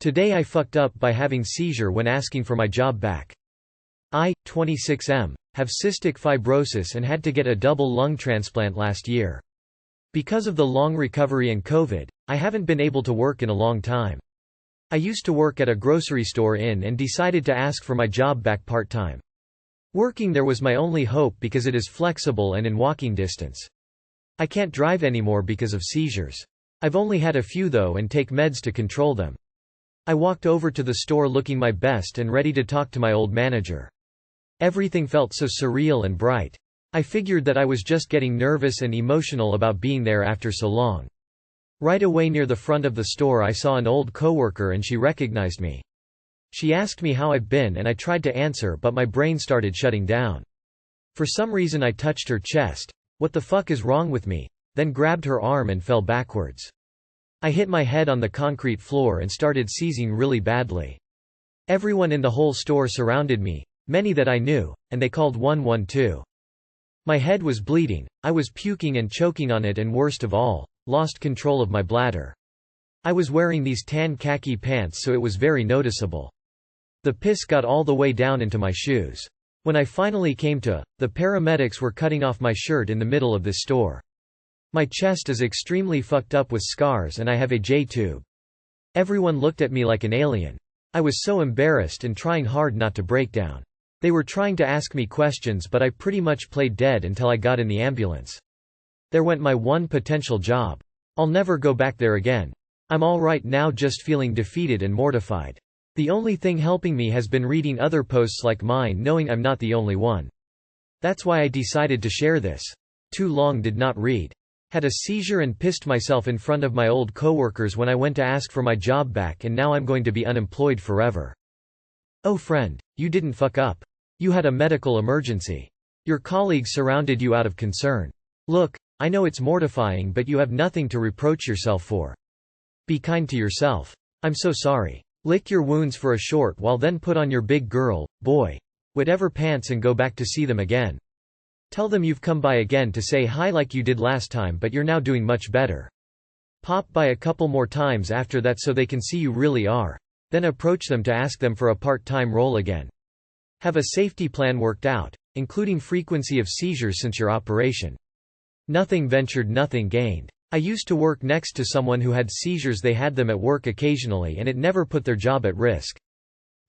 Today I fucked up by having seizure when asking for my job back. I, 26M, have cystic fibrosis and had to get a double lung transplant last year. Because of the long recovery and COVID, I haven't been able to work in a long time. I used to work at a grocery store and decided to ask for my job back part-time. Working there was my only hope because it is flexible and in walking distance. I can't drive anymore because of seizures. I've only had a few though and take meds to control them. I walked over to the store looking my best and ready to talk to my old manager. Everything felt so surreal and bright. I figured that I was just getting nervous and emotional about being there after so long. Right away near the front of the store I saw an old coworker and she recognized me. She asked me how I've been and I tried to answer but my brain started shutting down. For some reason I touched her chest. What the fuck is wrong with me? Then grabbed her arm and fell backwards. I hit my head on the concrete floor and started seizing really badly. Everyone in the whole store surrounded me, many that I knew, and they called 112. My head was bleeding, I was puking and choking on it and worst of all, lost control of my bladder. I was wearing these tan khaki pants so it was very noticeable. The piss got all the way down into my shoes. When I finally came to, the paramedics were cutting off my shirt in the middle of this store. My chest is extremely fucked up with scars and I have a J-tube. Everyone looked at me like an alien. I was so embarrassed and trying hard not to break down. They were trying to ask me questions but I pretty much played dead until I got in the ambulance. There went my one potential job. I'll never go back there again. I'm alright now, just feeling defeated and mortified. The only thing helping me has been reading other posts like mine, knowing I'm not the only one. That's why I decided to share this. Too long did not read. Had a seizure and pissed myself in front of my old coworkers when I went to ask for my job back and now I'm going to be unemployed forever. Oh friend, you didn't fuck up. You had a medical emergency. Your colleagues surrounded you out of concern. Look, I know it's mortifying but you have nothing to reproach yourself for. Be kind to yourself. I'm so sorry. Lick your wounds for a short while then put on your big girl, boy, whatever pants and go back to see them again. Tell them you've come by again to say hi like you did last time but you're now doing much better. Pop by a couple more times after that so they can see you really are. Then approach them to ask them for a part-time role again. Have a safety plan worked out, including frequency of seizures since your operation. Nothing ventured, nothing gained. I used to work next to someone who had seizures. They had them at work occasionally and it never put their job at risk.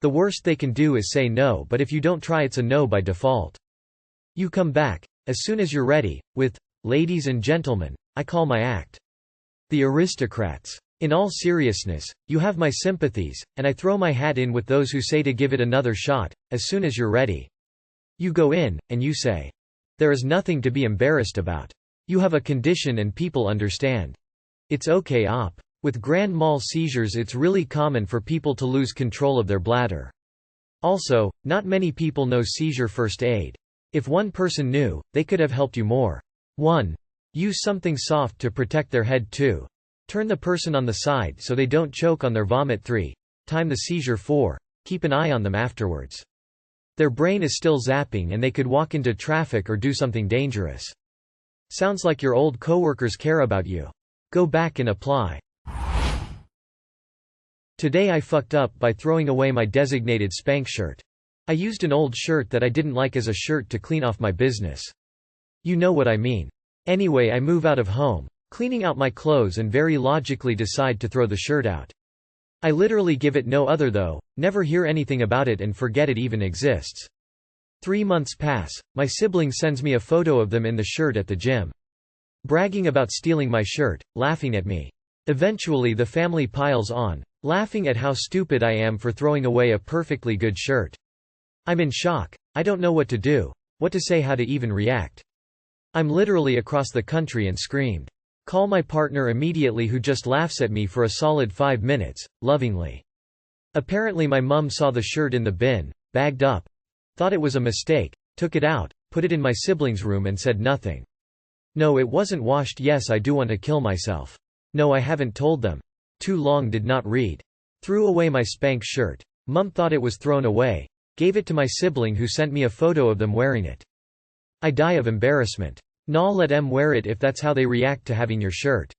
The worst they can do is say no, but if you don't try it's a no by default. You come back, as soon as you're ready, with, ladies and gentlemen, I call my act. The aristocrats. In all seriousness, you have my sympathies, and I throw my hat in with those who say to give it another shot, as soon as you're ready. You go in, and you say. There is nothing to be embarrassed about. You have a condition and people understand. It's okay op. With grand mal seizures it's really common for people to lose control of their bladder. Also, not many people know seizure first aid. If one person knew, they could have helped you more. 1. Use something soft to protect their head. 2. Turn the person on the side so they don't choke on their vomit. 3. Time the seizure. 4. Keep an eye on them afterwards. Their brain is still zapping and they could walk into traffic or do something dangerous. Sounds like your old coworkers care about you. Go back and apply. Today I fucked up by throwing away my designated spank shirt. I used an old shirt that I didn't like as a shirt to clean off my business. You know what I mean. Anyway, I move out of home, cleaning out my clothes and very logically decide to throw the shirt out. I literally give it no other though, never hear anything about it and forget it even exists. 3 months pass, my sibling sends me a photo of them in the shirt at the gym. Bragging about stealing my shirt, laughing at me. Eventually the family piles on, laughing at how stupid I am for throwing away a perfectly good shirt. I'm in shock. I don't know what to do, what to say, how to even react. I'm literally across the country and screamed. Call my partner immediately, who just laughs at me for a solid 5 minutes, lovingly. Apparently my mum saw the shirt in the bin, bagged up, thought it was a mistake, took it out, put it in my siblings' room and said nothing. No, it wasn't washed. Yes, I do want to kill myself. No, I haven't told them. Too long did not read. Threw away my spank shirt. Mum thought it was thrown away. Gave it to my sibling who sent me a photo of them wearing it. I die of embarrassment. Nah, let em wear it if that's how they react to having your shirt.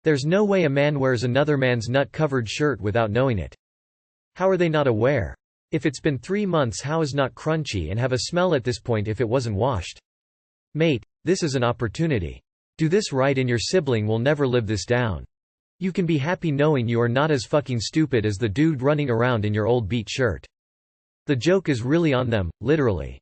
There's no way a man wears another man's nut-covered shirt without knowing it. How are they not aware? If it's been 3 months, how is not crunchy and have a smell at this point if it wasn't washed? Mate, this is an opportunity. Do this right and your sibling will never live this down. You can be happy knowing you are not as fucking stupid as the dude running around in your old beat shirt. The joke is really on them, literally.